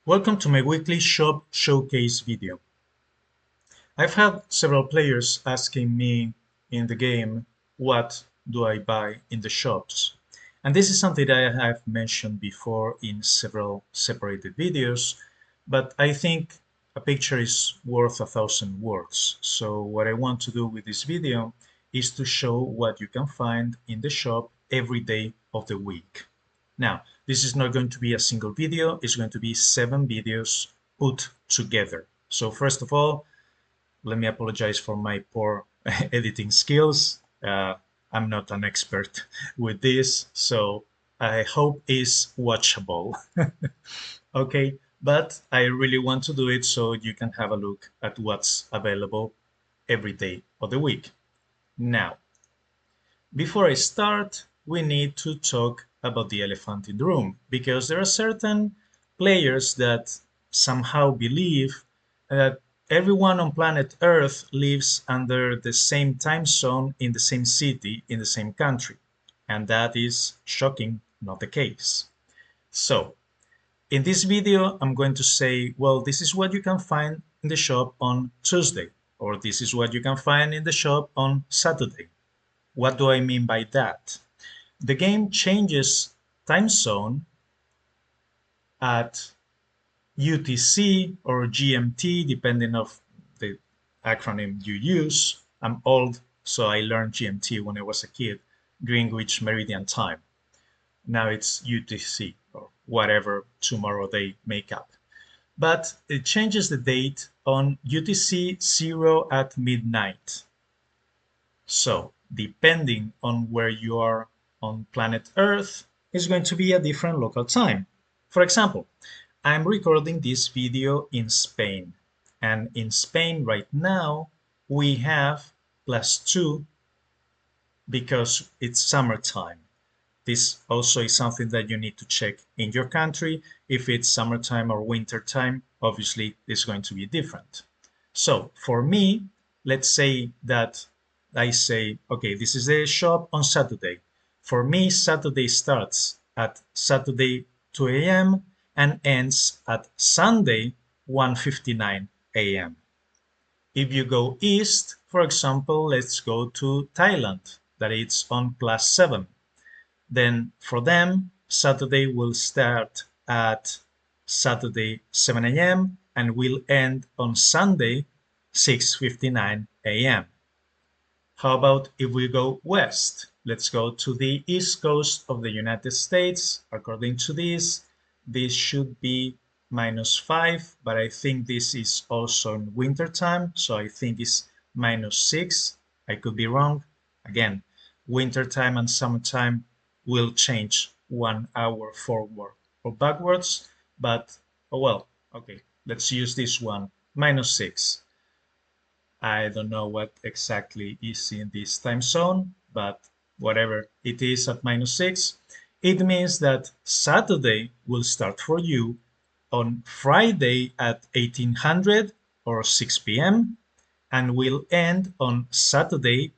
Welcome to my weekly shop showcase video. I've had several players asking me in the game, what do I buy in the shops? And this is something that I have mentioned before in several separated videos, but I think a picture is worth a thousand words. So what I want to do with this video is to show what you can find in the shop every day of the week. Now, this is not going to be a single video, it's going to be 7 videos put together. So first of all, let me apologize for my poor editing skills. I'm not an expert with this, so I hope it's watchable. Okay, but I really want to do it so you can have a look at what's available every day of the week. Now, before I start, we need to talk about the elephant in the room because there are certain players that somehow believe that everyone on planet Earth lives under the same time zone in the same city in the same country. And that is shocking, not the case. So, in this video, I'm going to say, well, this is what you can find in the shop on Tuesday, or this is what you can find in the shop on Saturday. What do I mean by that? The game changes time zone at UTC or GMT, depending of the acronym you use. I'm old, so I learned GMT when I was a kid, Greenwich Meridian Time. Now it's UTC or whatever tomorrow they make up. But it changes the date on UTC 0 at midnight. So, depending on where you are on planet Earth, is going to be a different local time. For example, I'm recording this video in Spain, and in Spain right now we have +2 because it's summertime. This also is something that you need to check in your country. If it's summertime or winter time, obviously it's going to be different. So for me, let's say that I say, okay, this is the shop on Saturday. For me, Saturday starts at Saturday 2 a.m. and ends at Sunday 1:59 a.m. If you go east, for example, let's go to Thailand, that it's on +7. Then for them, Saturday will start at Saturday 7 a.m. and will end on Sunday 6:59 a.m. How about if we go west? Let's go to the east coast of the United States. According to this should be -5, but I think this is also in winter time, so I think it's -6. I could be wrong. Again, winter time and summertime will change 1 hour forward or backwards, but oh well, okay, let's use this one, -6. I don't know what exactly is in this time zone, but whatever it is at -6, it means that Saturday will start for you on Friday at 1800 or 6 p.m. and will end on Saturday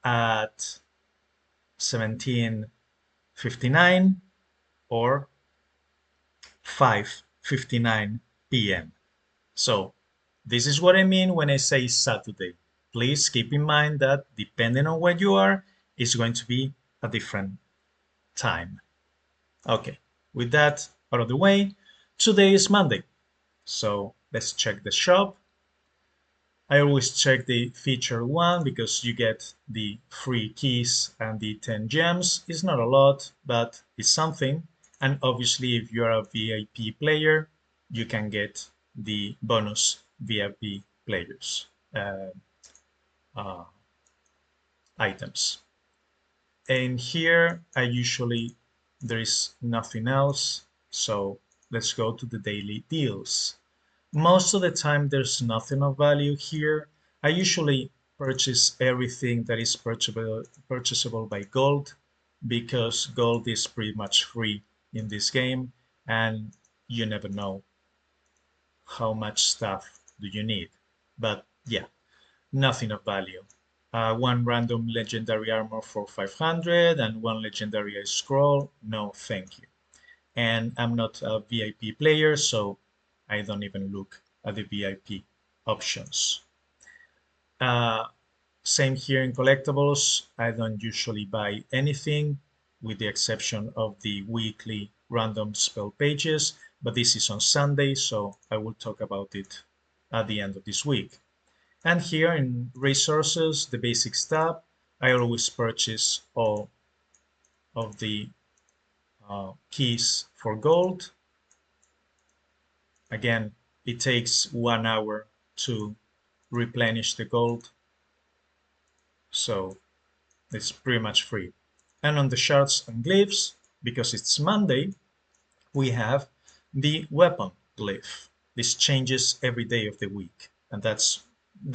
at 17:59 or 5:59 p.m. So this is what I mean when I say Saturday. Please keep in mind that depending on where you are, it's going to be a different time. Okay, with that out of the way, today is Monday. So let's check the shop. I always check the feature one because you get the free keys and the 10 gems. It's not a lot, but it's something. And obviously, if you're a VIP player, you can get the bonus VIP players uh, items. And here, there is nothing else. So let's go to the daily deals. Most of the time, there's nothing of value here. I usually purchase everything that is purchasable by gold because gold is pretty much free in this game and you never know how much stuff do you need. But yeah, nothing of value. One random legendary armor for 500 and one legendary scroll. No, thank you. And I'm not a VIP player, so I don't even look at the VIP options. Uh, Same here in collectibles. I don't usually buy anything with the exception of the weekly random spell pages, but this is on Sunday, so I will talk about it at the end of this week. And here in resources, the basics tab, I always purchase all of the keys for gold. Again, it takes 1 hour to replenish the gold, so it's pretty much free. And on the shards and glyphs, because it's Monday, we have the weapon glyph. This changes every day of the week, and that's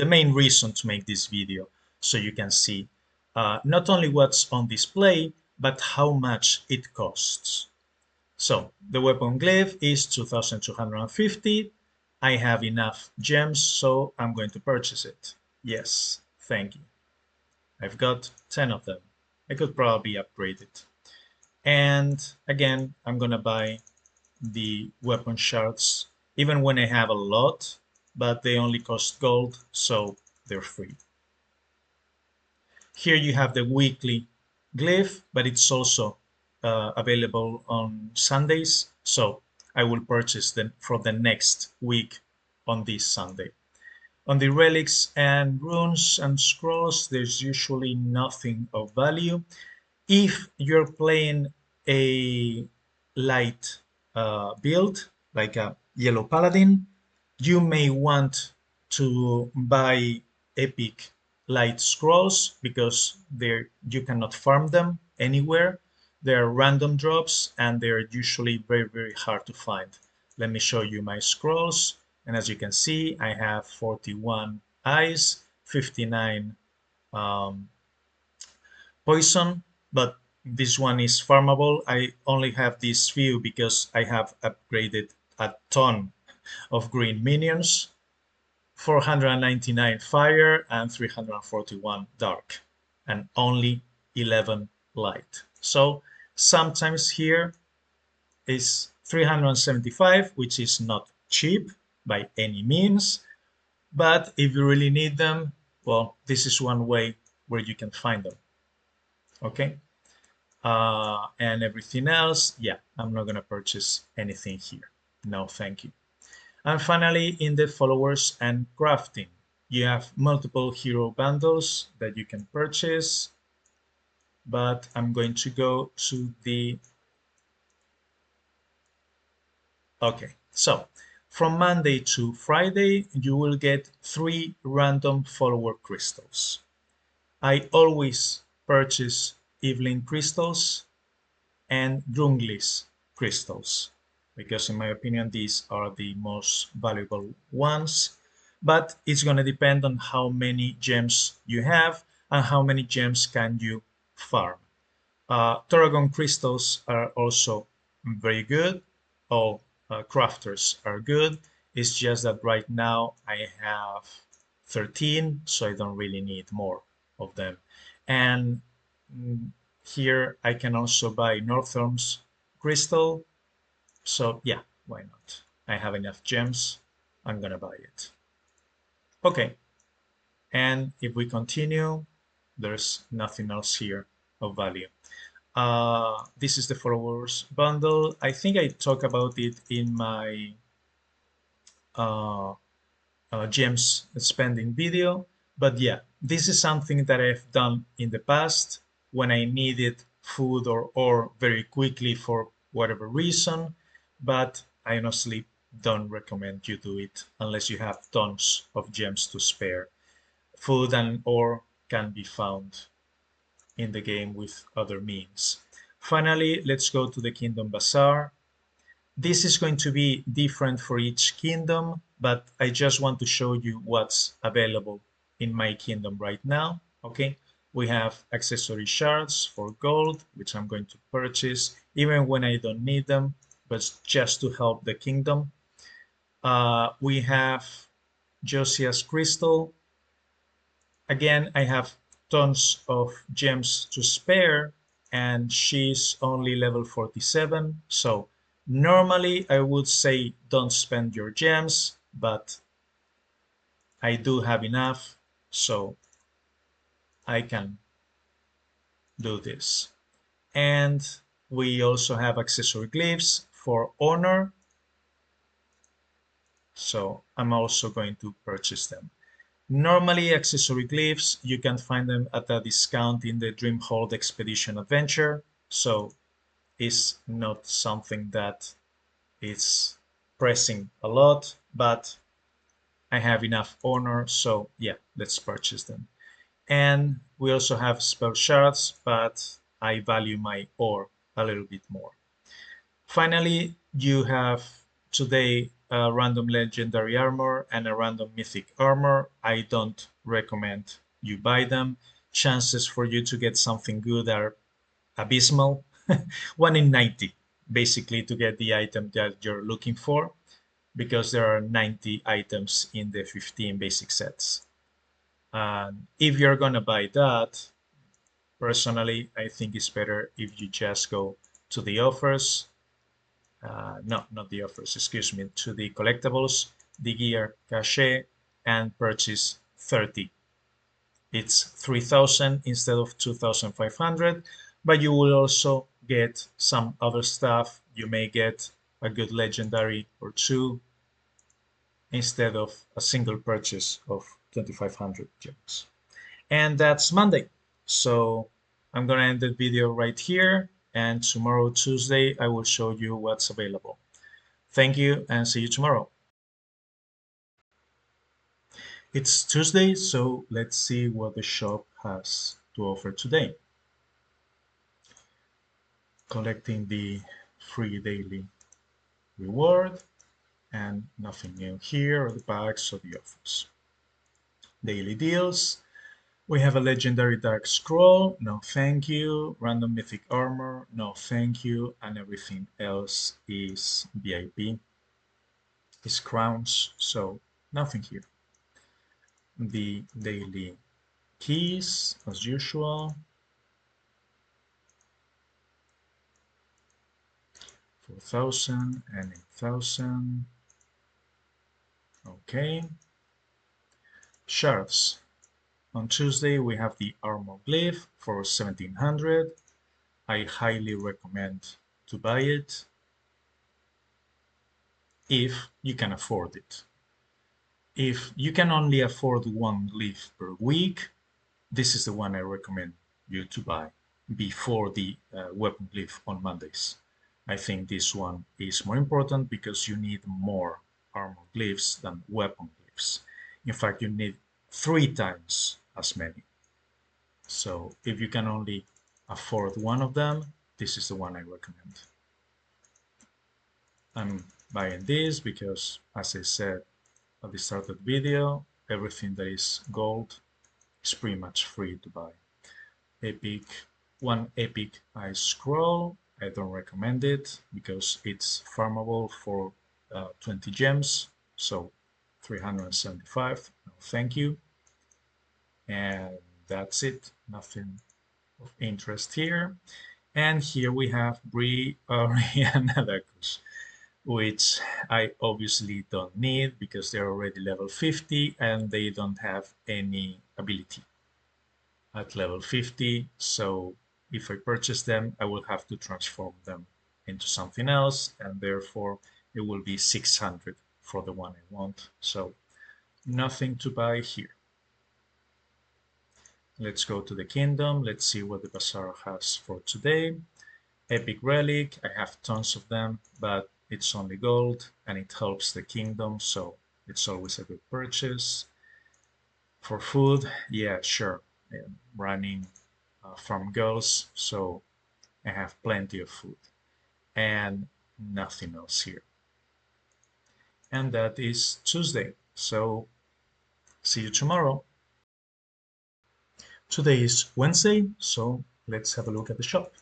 the main reason to make this video, so you can see not only what's on display, but how much it costs. So the weapon glyph is 2,250. I have enough gems, so I'm going to purchase it. Yes, thank you. I've got 10 of them. I could probably upgrade it. And again, I'm gonna buy the weapon shards even when I have a lot, but they only cost gold, so they're free. Here you have the weekly glyph, but it's also available on Sundays, so I will purchase them for the next week on this Sunday. On the relics and runes and scrolls, there's usually nothing of value. If you're playing a light build, like a yellow paladin, you may want to buy epic light scrolls because you cannot farm them anywhere. They're random drops and they're usually very, very hard to find. Let me show you my scrolls. And as you can see, I have 41 eyes, 59 um, poison, but this one is farmable. I only have this few because I have upgraded a ton of green minions, 499 fire and 341 dark, and only 11 light. So sometimes here is 375, which is not cheap by any means, but if you really need them, well, this is one way where you can find them. Okay. And everything else, yeah, I'm not gonna purchase anything here. No, thank you. And finally, in the followers and crafting, you have multiple hero bundles that you can purchase, but I'm going to go to the, okay, so from Monday to Friday, you will get 3 random follower crystals. I always purchase Evelyn crystals and Drunglis crystals, because in my opinion these are the most valuable ones, but it's going to depend on how many gems you have and how many gems can you farm. Tarragon crystals are also very good. All crafters are good. It's just that right now I have 13, so I don't really need more of them. And mm, here I can also buy Northrum's crystal. So yeah, why not? I have enough gems. I'm gonna buy it. Okay, and if we continue, there's nothing else here of value. This is the followers bundle. I think I talked about it in my uh, gems spending video, but yeah, this is something that I've done in the past when I needed food or ore very quickly for whatever reason, but I honestly don't recommend you do it unless you have tons of gems to spare. Food and ore can be found in the game with other means. Finally, let's go to the Kingdom Bazaar. This is going to be different for each kingdom, but I just want to show you what's available in my kingdom right now. Okay, we have accessory shards for gold, which I'm going to purchase even when I don't need them, but just to help the kingdom. We have Josiah's crystal. Again, I have tons of gems to spare, and she's only level 47, so Normally, I would say don't spend your gems, but I do have enough, so I can do this. And we also have accessory glyphs for honor, so I'm also going to purchase them. Normally, accessory glyphs, you can find them at a discount in the Dreamhold Expedition Adventure, so it's not something that is pressing a lot, but I have enough honor, so yeah, let's purchase them. And we also have spell shards, but I value my ore a little bit more. Finally, you have today a random legendary armor and a random mythic armor. I don't recommend you buy them. Chances for you to get something good are abysmal. 1 in 90, basically, to get the item that you're looking for, because there are 90 items in the 15 basic sets. And if you're gonna buy that, personally, I think it's better if you just go to the offers. No, not the offers, excuse me, to the collectibles, the gear cache, and purchase 30. It's 3,000 instead of 2,500, but you will also get some other stuff. You may get a good legendary or two instead of a single purchase of 2,500 gems. And that's Monday. So I'm gonna end the video right here, and tomorrow, Tuesday, I will show you what's available. Thank you and see you tomorrow. It's Tuesday, so let's see what the shop has to offer today. Collecting the free daily reward, and nothing new here, or the packs or the offers. Daily deals. We have a legendary dark scroll, no thank you. Random mythic armor, no thank you. And everything else is VIP, is crowns, so nothing here. The daily keys, as usual. 4,000 and 8,000. Okay. Shards. On Tuesday, we have the armor glyph for 1,700. I highly recommend to buy it if you can afford it. If you can only afford one glyph per week, this is the one I recommend you to buy before the weapon glyph on Mondays. I think this one is more important because you need more armor glyphs than weapon glyphs. In fact, you need 3 times as many. So if you can only afford one of them, this is the one I recommend. I'm buying this because, as I said at the start of the video, everything that is gold is pretty much free to buy. Epic, one epic ice scroll. I don't recommend it because it's farmable for 20 gems, so 375. No, thank you. And that's it. Nothing of interest here. And here we have Bree, Ori, and Adakus, which I obviously don't need because they're already level 50 and they don't have any ability at level 50. So if I purchase them, I will have to transform them into something else, and therefore it will be 600 for the one I want. So nothing to buy here. Let's go to the kingdom. Let's see what the bazaar has for today. Epic relic, I have tons of them, but it's only gold and it helps the kingdom, so it's always a good purchase. For food, yeah, sure. I'm running farm girls, so I have plenty of food and nothing else here. And that is Tuesday, so see you tomorrow. Today is Wednesday, so let's have a look at the shop.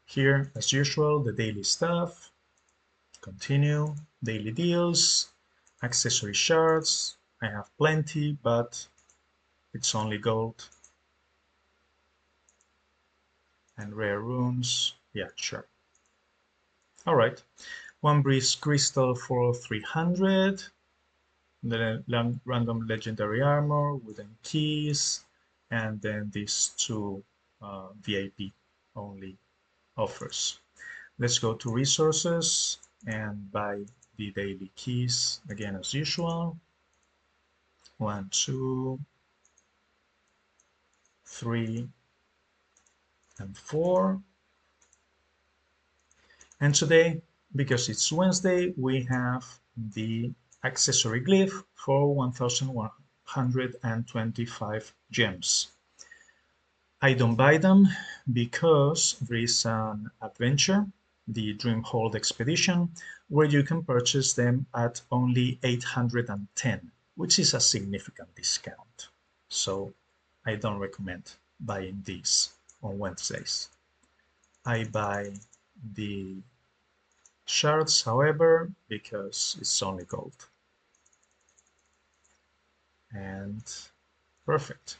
Here, as usual, the daily stuff. Continue, daily deals, accessory shards. I have plenty, but it's only gold. And rare runes, yeah, sure. All right. One breeze crystal for 300. The random legendary armor, wooden keys, and then these two VIP only offers. Let's go to resources and buy the daily keys again as usual. 1, 2, 3, and 4. And today, because it's Wednesday, we have the accessory glyph for 1125 gems. I don't buy them because there is an adventure, the Dreamhold Expedition, where you can purchase them at only 810, which is a significant discount. So I don't recommend buying these on Wednesdays. I buy the shards, however, because it's only gold. And perfect.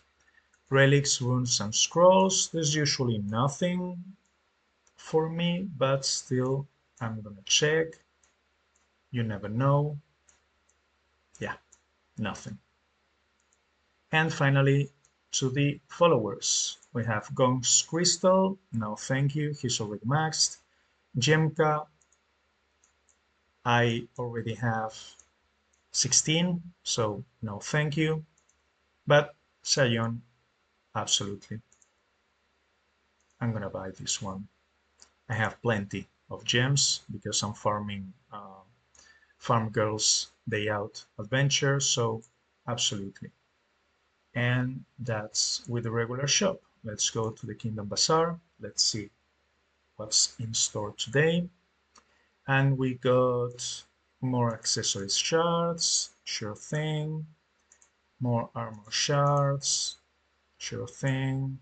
Relics, runes, and scrolls. There's usually nothing for me, but still, I'm gonna check. You never know. Yeah, nothing. And finally, to the followers, we have Gong's Crystal. No, thank you. He's already maxed. Jemka, I already have 16, so no, thank you. But Sayon, absolutely. I'm gonna buy this one. I have plenty of gems because I'm farming Farm Girls Day Out Adventure, so absolutely. And that's with the regular shop. Let's go to the Kingdom Bazaar. Let's see what's in store today. And we got more accessories shards, sure thing. More armor shards, sure thing.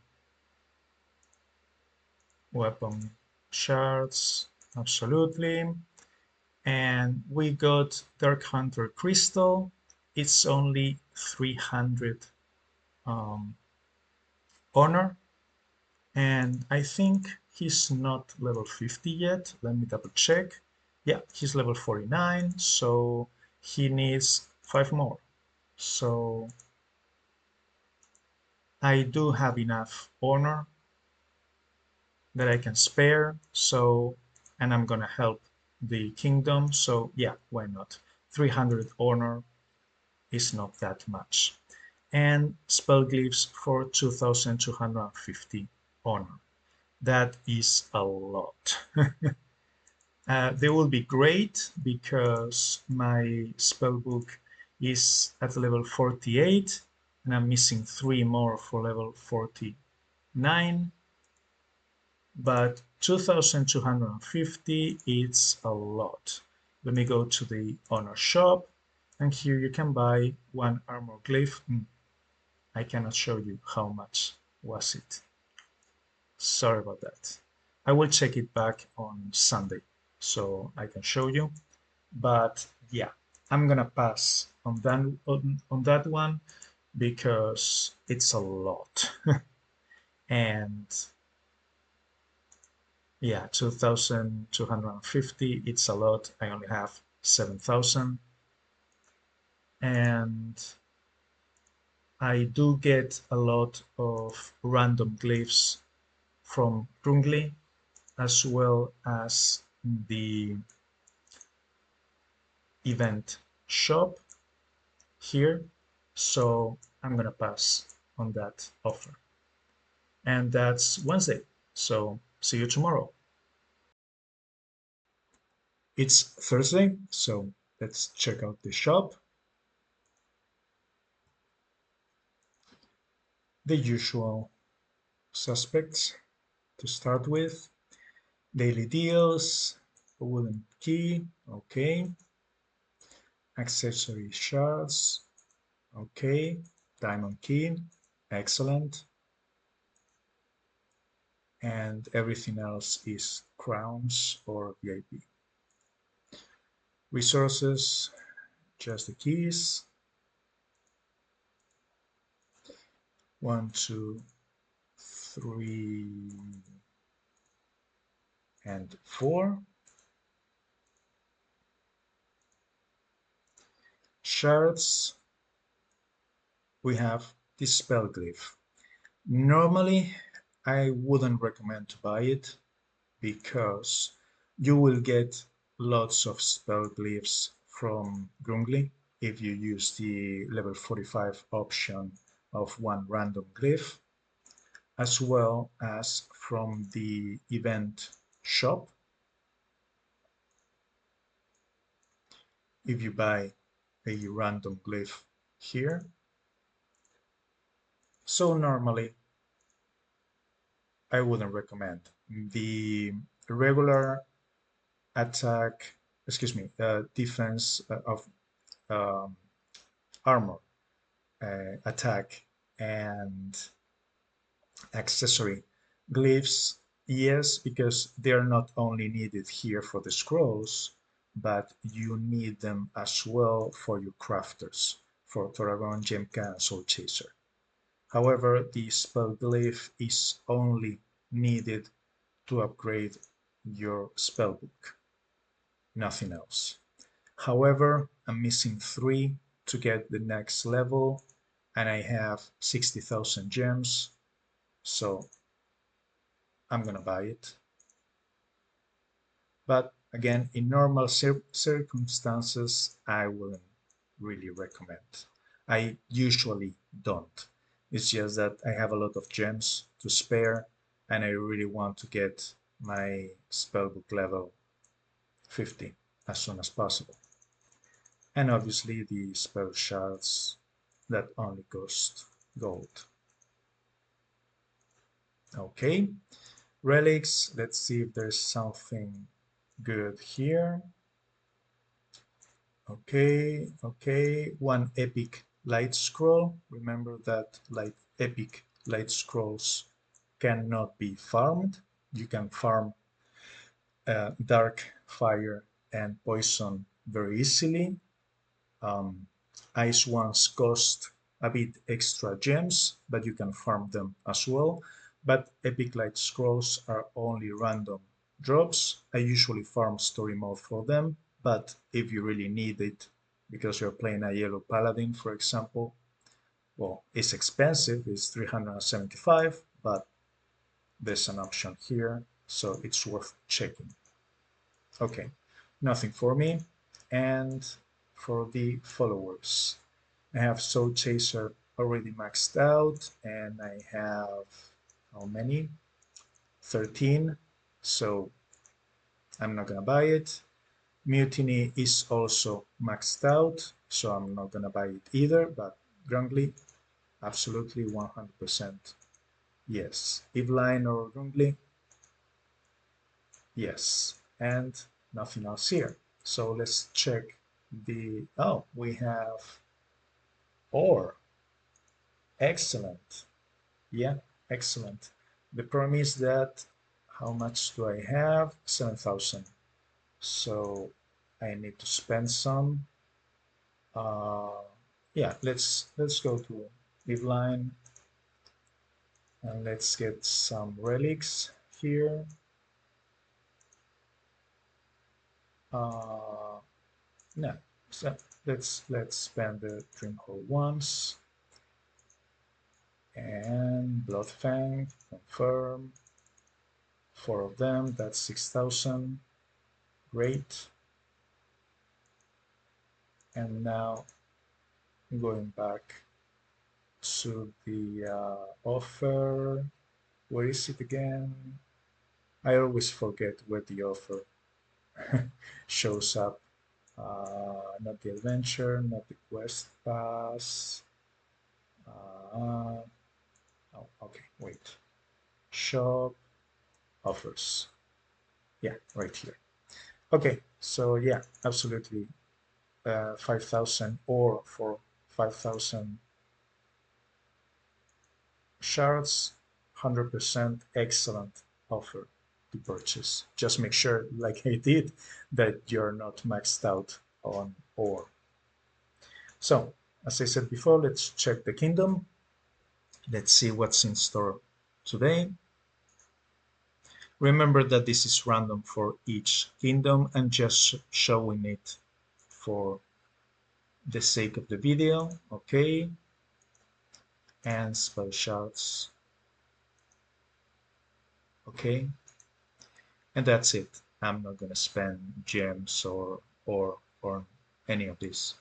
Weapon shards, absolutely. And we got Dark Hunter Crystal. It's only 300 honor, and I think he's not level 50 yet. Let me double check. Yeah, he's level 49, so he needs 5 more. So I do have enough honor that I can spare, so and I'm gonna help the kingdom, so yeah, why not? 300 honor is not that much. And spell glyphs for 2250 honor. That is a lot. They will be great because my spell book is at level 48 and I'm missing 3 more for level 49, but 2250 it's a lot. Let me go to the honor shop, and here you can buy one armor glyph. I cannot show you how much was it. Sorry about that. I will check it back on Sunday so I can show you. But yeah, I'm gonna pass on that one because it's a lot. And yeah, 2250, it's a lot. I only have 7,000. And I do get a lot of random glyphs from Rungli as well as the event shop here. So I'm gonna pass on that offer. And that's Wednesday. So see you tomorrow. It's Thursday, so let's check out the shop. The usual suspects to start with. Daily deals, a wooden key, okay. Accessory shards, okay. Diamond key, excellent. And everything else is crowns or VIP. Resources, just the keys. 1, 2, 3, and 4. shards, we have this spell glyph. Normally, I wouldn't recommend to buy it because you will get lots of spell glyphs from Grungly if you use the level 45 option of one random glyph, as well as from the event shop. If you buy a random glyph here. So normally I wouldn't recommend. The regular attack, excuse me, defense of um, armor, attack, and accessory glyphs, yes, because they are not only needed here for the scrolls, but you need them as well for your crafters, for Toragon, Gemka, and Soul Chaser. However, the spell glyph is only needed to upgrade your spellbook, nothing else. However, I'm missing 3 to get the next level, and I have 60,000 gems, so I'm gonna buy it. But again, in normal circumstances, I wouldn't really recommend. I usually don't. It's just that I have a lot of gems to spare, and I really want to get my spellbook level 50 as soon as possible. And obviously the spell shards that only cost gold. Okay, relics. Let's see if there's something good here. Okay, one epic light scroll. Remember that epic light scrolls cannot be farmed. You can farm dark, fire, and poison very easily. Ice ones cost a bit extra gems, but you can farm them as well. But epic light scrolls are only random drops. I usually farm story mode for them, but if you really need it because you're playing a yellow paladin, for example, well, it's expensive, it's 375, but there's an option here, so it's worth checking. Okay, nothing for me. And for the followers, I have Soul Chaser already maxed out, and I have how many? 13. So I'm not gonna buy it. Mutiny is also maxed out, so I'm not gonna buy it either. But Grungly, absolutely 100% yes. Eveline or Grungly, yes. And nothing else here. So let's check the, oh, we have ore. Excellent. Yeah, excellent. The problem is that how much do I have? 7,000. So I need to spend some. Uh, yeah, let's go to Liveline and let's get some relics here. No, so let's spend the Dreamhole once and Bloodfang, confirm. 4 of them, that's 6,000. Great. And now going back to the offer. Where is it again? I always forget where the offer shows up. Not the adventure, not the quest pass. Oh, okay, wait. Shop, offers. Yeah, right here. Okay, so yeah, absolutely. 5,000 or for 5,000 shards, 100% excellent offer to purchase. Just make sure, like I did, that you're not maxed out on ore. So, as I said before, let's check the kingdom. Let's see what's in store today. Remember that this is random for each kingdom and just showing it for the sake of the video. Okay, and spell shards. Okay, and that's it. I'm not gonna spend gems or any of this.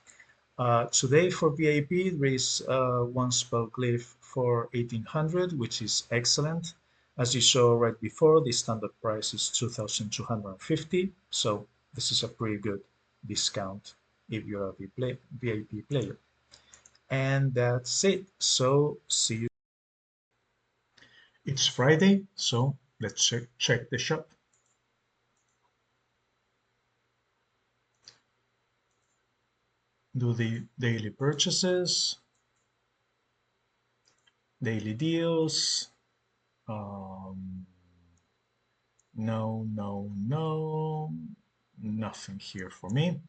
Today for VIP there is one spell glyph for 1800, which is excellent. As you saw right before, the standard price is 2250, so this is a pretty good discount if you're a VIP player. And that's it. So see you. It's Friday, so let's check the shop. Do the daily purchases, daily deals. Um, no, no, no, nothing here for me.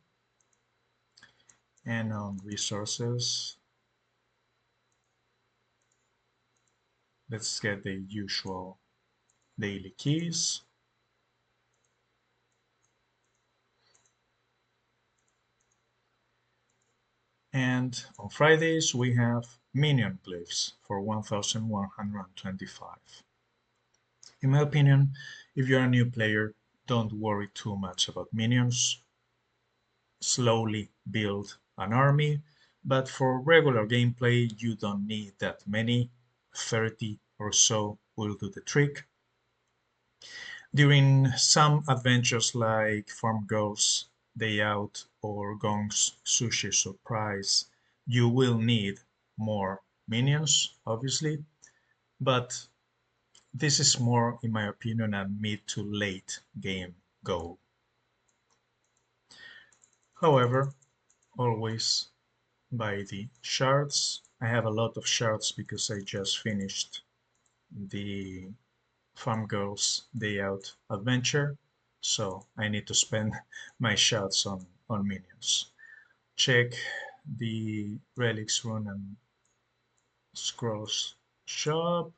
And on resources, let's get the usual daily keys. And on Fridays, we have minion glyphs for 1125. In my opinion, if you're a new player, don't worry too much about minions. Slowly build an army, but for regular gameplay, you don't need that many. 30 or so will do the trick. During some adventures like Farm Girls Day Out or Gong's Sushi Surprise, you will need more minions, obviously, but this is more, in my opinion, a mid to late game goal. However, always buy the shards. I have a lot of shards because I just finished the Farm Girls Day Out adventure, so I need to spend my shards on minions. Check the Relics Rune and Scrolls shop.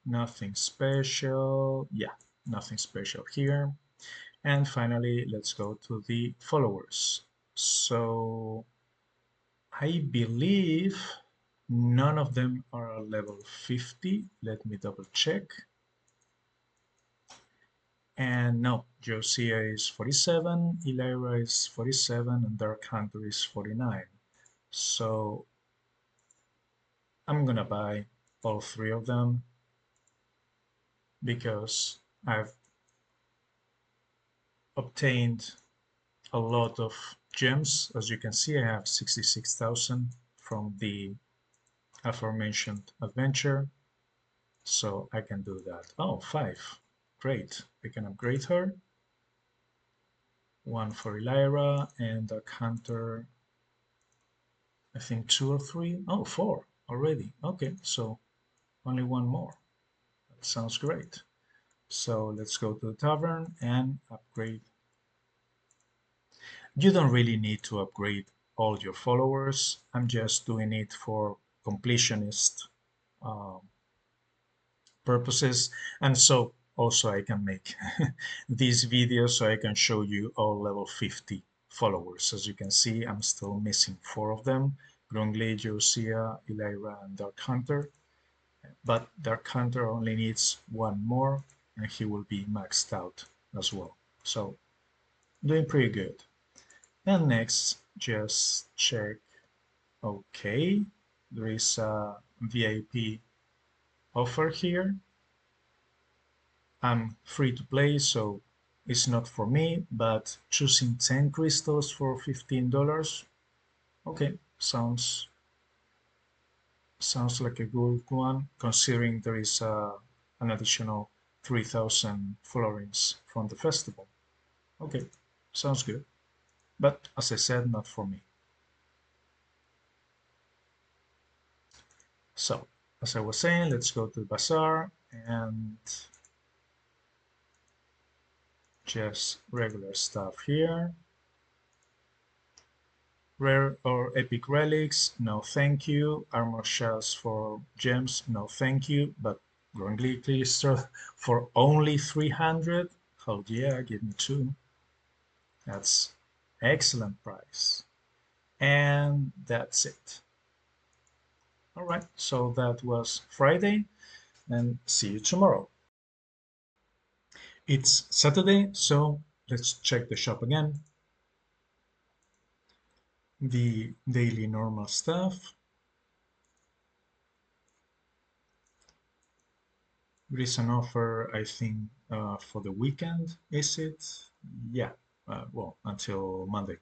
Nothing special. Yeah, nothing special here. And finally, let's go to the followers. So I believe none of them are level 50. Let me double check. And no, Josiah is 47, Elira is 47, and Dark Hunter is 49. So I'm gonna buy all three of them because I've obtained a lot of gems. As you can see, I have 66,000 from the aforementioned adventure, so I can do that. Oh, five. Great. I can upgrade her. One for Elira and Dark Hunter. I think two or three. Oh, four already. Okay, so only one more. That sounds great. So let's go to the tavern and upgrade. You don't really need to upgrade all your followers. I'm just doing it for completionist um, purposes. And so also I can make these videos so I can show you all level 50 followers. As you can see, I'm still missing four of them. Grongli, Josiah, Elira, and Dark Hunter. But Dark Hunter only needs one more and he will be maxed out as well. So doing pretty good. And next, just check. Okay, there is a VIP offer here. I'm free to play, so it's not for me, but choosing 10 crystals for $15. Okay, sounds like a good one, considering there is an additional 3,000 florins from the festival. Okay, sounds good. But as I said, not for me. So, as I was saying, let's go to the bazaar and just regular stuff here. Rare or epic relics, no thank you. Armor shells for gems, no thank you. But Grungly Clister for only 300? Oh yeah, give me two. That's excellent price. And that's it. All right, so that was Friday, and see you tomorrow. It's Saturday, so let's check the shop again. The daily normal stuff. There is an offer, I think, for the weekend, is it? Yeah, well, until Monday.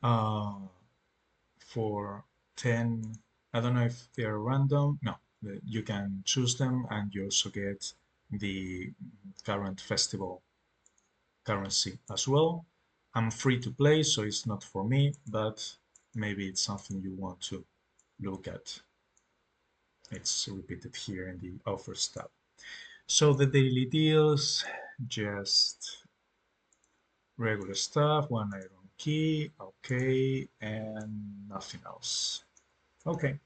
Uh, for 10, I don't know if they're random. No, you can choose them and you also get the current festival currency as well. I'm free to play, so it's not for me, but maybe it's something you want to look at. It's repeated here in the offers tab. So the daily deals, just regular stuff, one iron key, okay, and nothing else. Okay,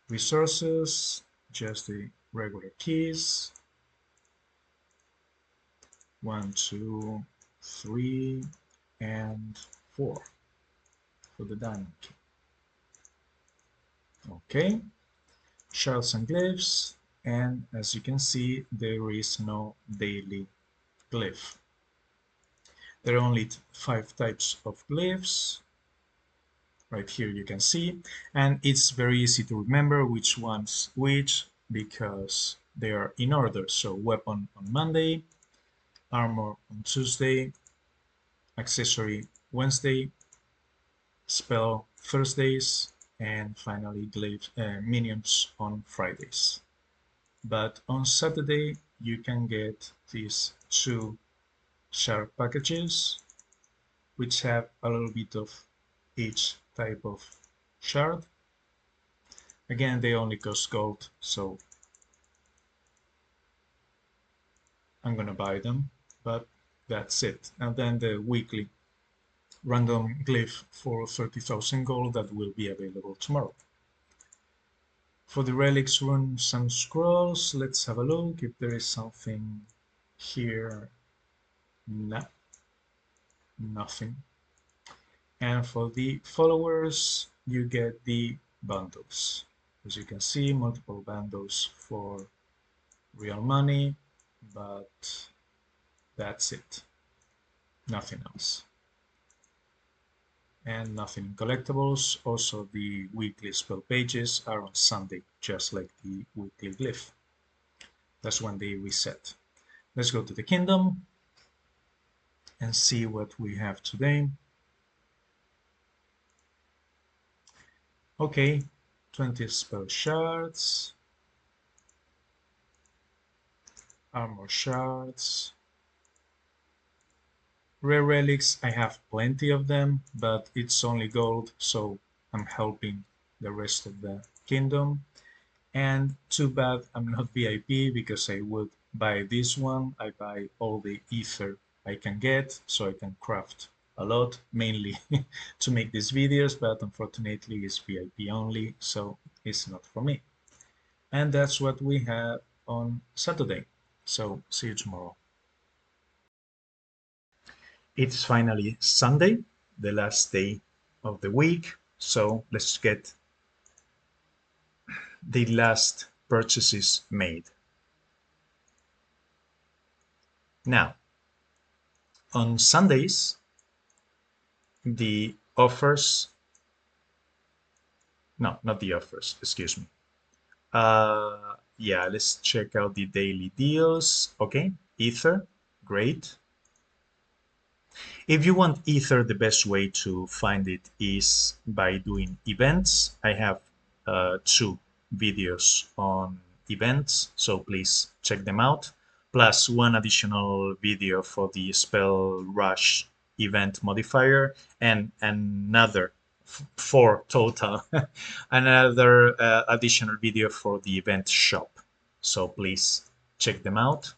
resources, just the regular keys, 1, 2, 3, and 4 for the diamond key. Okay, shards and glyphs, and as you can see, there is no daily glyph. There are only 5 types of glyphs. Right here you can see, and it's very easy to remember which one's which because they are in order. So weapon on Monday, armor on Tuesday, accessory Wednesday, spell Thursdays, and finally minions on Fridays. But on Saturday you can get these 2 shard packages which have a little bit of each type of shard. Again, they only cost gold, so I'm gonna buy them, but that's it. And then the weekly random glyph for 30,000 gold that will be available tomorrow. For the relics, runes, and scrolls, let's have a look if there is something here. No, nothing. And for the followers, you get the bundles. As you can see, multiple bundles for real money, but that's it. Nothing else. And nothing in collectibles. Also, the weekly spell pages are on Sunday, just like the weekly glyph. That's when they reset. Let's go to the kingdom and see what we have today. Okay, 20 spell shards, armor shards, rare relics. I have plenty of them, but it's only gold, so I'm helping the rest of the kingdom. And too bad I'm not VIP because I would buy this one. I buy all the ether I can get so I can craft a lot, mainly to make these videos, but unfortunately it's VIP only, so it's not for me. And that's what we have on Saturday. So see you tomorrow. It's finally Sunday, the last day of the week. So let's get the last purchases made. Now, on Sundays, the offers, no, not the offers, excuse me. Yeah, let's check out the daily deals. Okay, Ether, great. If you want Ether, the best way to find it is by doing events. I have 2 videos on events, so please check them out. Plus 1 additional video for the spell rush event modifier and another 4 total, another additional video for the event shop. So please check them out.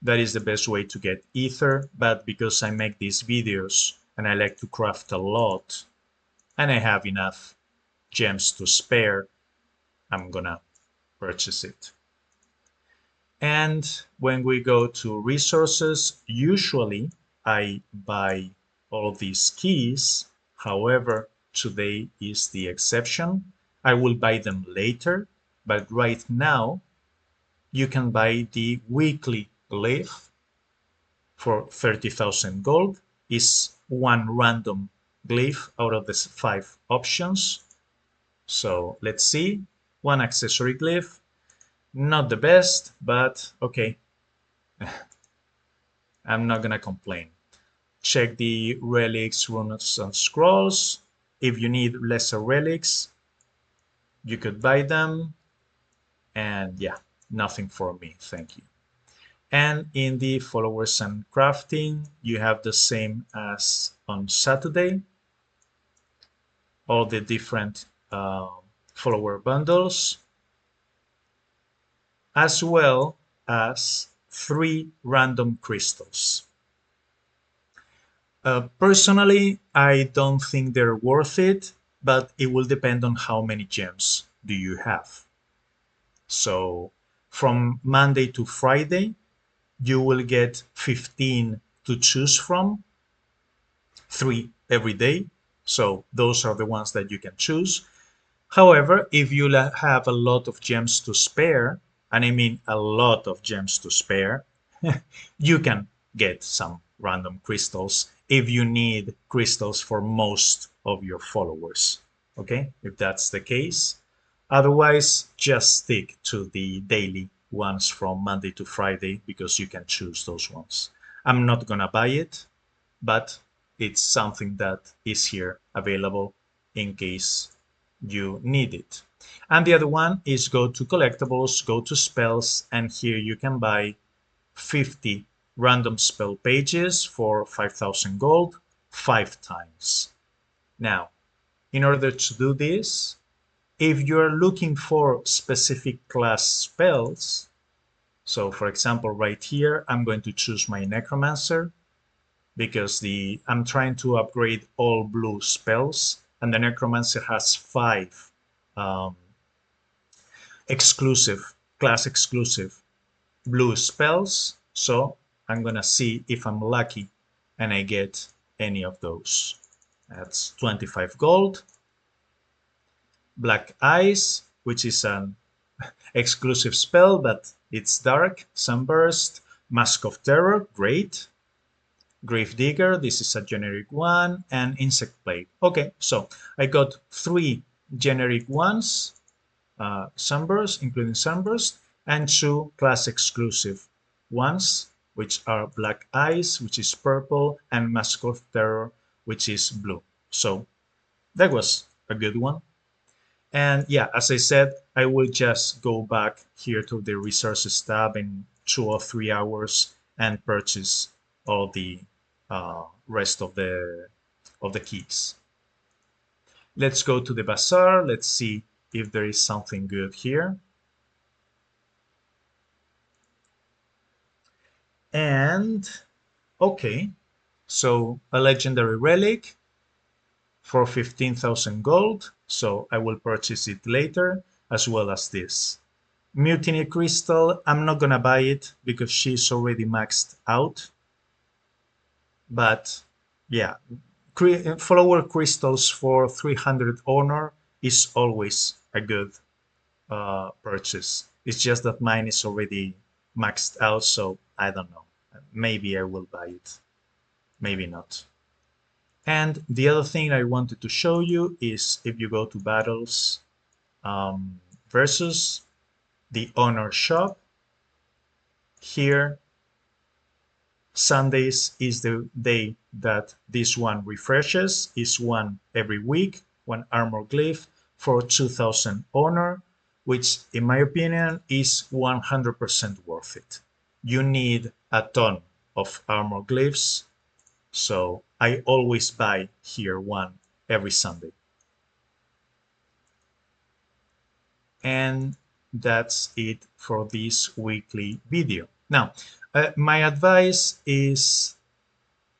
That is the best way to get ether, but because I make these videos and I like to craft a lot and I have enough gems to spare, I'm gonna purchase it. And when we go to resources, usually I buy all these keys. However, today is the exception. I will buy them later, but right now you can buy the weekly glyph for 30,000 gold. Is one random glyph out of the five options. So let's see. One accessory glyph. Not the best, but okay. I'm not gonna complain. Check the relics, runes, and scrolls. If you need lesser relics, you could buy them. And yeah, nothing for me. Thank you. And in the followers and crafting, you have the same as on Saturday, all the different follower bundles, as well as 3 random crystals. Personally, I don't think they're worth it, but it will depend on how many gems do you have. So from Monday to Friday, you will get 15 to choose from, 3 every day. So those are the ones that you can choose. However, if you have a lot of gems to spare, and I mean a lot of gems to spare, you can get some random crystals if you need crystals for most of your followers. Okay, if that's the case. Otherwise, just stick to the daily ones from Monday to Friday because you can choose those ones. I'm not gonna buy it, but it's something that is here available in case you need it. And the other one is go to collectibles, go to spells, and here you can buy 50 random spell pages for 5,000 gold 5 times. Now, in order to do this, if you're looking for specific class spells, so for example, right here, I'm going to choose my Necromancer because I'm trying to upgrade all blue spells, and the Necromancer has 5 um, exclusive, class exclusive blue spells. So I'm gonna see if I'm lucky and I get any of those. That's 25 gold. Black Eyes, which is an exclusive spell, but it's dark. Sunburst, Mask of Terror, great. Gravedigger, this is a generic one, and Insect Plague. Okay, so I got 3 generic ones, Sunburst, including Sunburst, and 2 class exclusive ones, which are Black Eyes, which is purple, and Mask of Terror, which is blue. So that was a good one. And yeah, as I said, I will just go back here to the resources tab in 2 or 3 hours and purchase all the rest of the keys. Let's go to the bazaar. Let's see if there is something good here. And okay, so a legendary relic for 15,000 gold. So I will purchase it later, as well as this. Mutiny Crystal, I'm not gonna buy it because she's already maxed out. But yeah, follower crystals for 300 honor is always a good purchase. It's just that mine is already maxed out, so I don't know. Maybe I will buy it, maybe not. And the other thing I wanted to show you is if you go to battles versus the honor shop, here Sundays is the day that this one refreshes, is one every week, one armor glyph for 2000 honor, which in my opinion is 100% worth it. You need a ton of armor glyphs, so I always buy here one every Sunday. And that's it for this weekly video. Now, my advice is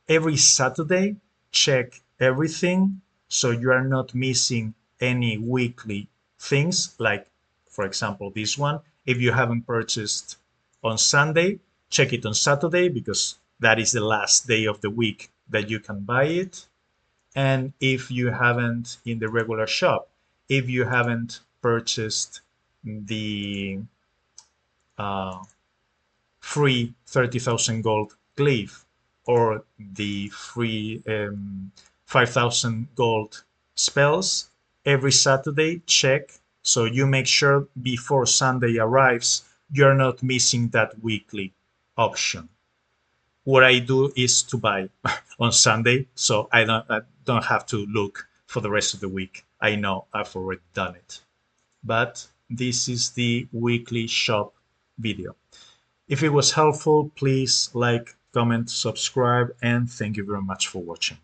every Saturday, check everything so you are not missing any weekly things. Like, for example, this one. If you haven't purchased on Sunday, check it on Saturday because that is the last day of the week that you can buy it. And if you haven't in the regular shop, if you haven't purchased the uh, free 30,000 gold glyph or the free 5,000 gold spells every Saturday, check. So you make sure before Sunday arrives, you're not missing that weekly option. What I do is to buy on Sunday, so I don't have to look for the rest of the week. I know I've already done it. But this is the weekly shop video. If it was helpful, please like, comment, subscribe, and thank you very much for watching.